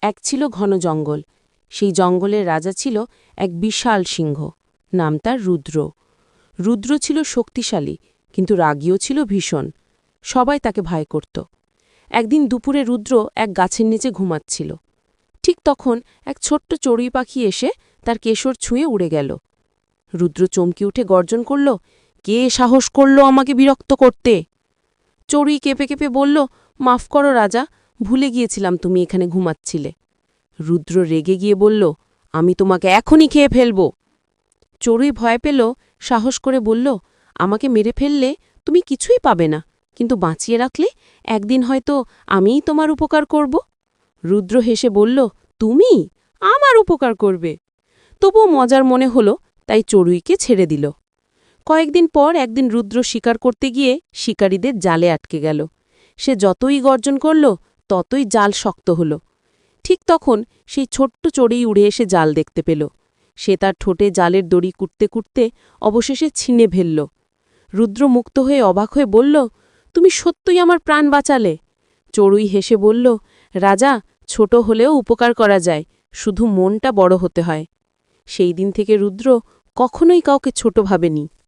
এক ছিল ঘন জঙ্গল। সেই জঙ্গলের রাজা ছিল এক বিশাল সিংহ। নাম তার রুদ্র। রুদ্র ছিল শক্তিশালী, কিন্তু রাগীও ছিল ভীষণ। সবাই তাকে ভয় করত। একদিন দুপুরে রুদ্র এক গাছের নিচে ঘুমাচ্ছিল। ঠিক তখন এক ছোট্ট চড়ুই পাখি এসে তার কেশর ছুঁয়ে উড়ে গেল। রুদ্র চমকে উঠে গর্জন করল, কে সাহস করল আমাকে বিরক্ত করতে? চড়ুই কেঁপে কেঁপে বলল, মাফ করো রাজা, ভুলে গিয়েছিলাম তুমি এখানে ঘুমাচ্ছিলে। রুদ্র রেগে গিয়ে বলল, আমি তোমাকে এখনই খেয়ে ফেলব। চড়ুই ভয় পেল, সাহস করে বলল, আমাকে মেরে ফেললে তুমি কিছুই পাবে না, কিন্তু বাঁচিয়ে রাখলে একদিন হয়তো আমিই তোমার উপকার করব। রুদ্র হেসে বলল, তুমি আমার উপকার করবে? তবুও মজার মনে হল, তাই চড়ুইকে ছেড়ে দিল। কয়েকদিন পর একদিন রুদ্র শিকার করতে গিয়ে শিকারীদের জালে আটকে গেল। সে যতই গর্জন করল, ততই জাল শক্ত হল। ঠিক তখন সেই ছোট্ট চড়ুই উড়ে এসে জাল দেখতে পেল। সে তার ঠোঁটে জালের দড়ি কুটতে কুটতে অবশেষে ছিঁড়ে ফেলল। রুদ্র মুক্ত হয়ে অবাক হয়ে বলল, তুমি সত্যই আমার প্রাণ বাঁচালে। চড়ুই হেসে বলল, রাজা, ছোট হলেও উপকার করা যায়, শুধু মনটা বড় হতে হয়। সেই দিন থেকে রুদ্র কখনোই কাউকে ছোট ভাবেনি।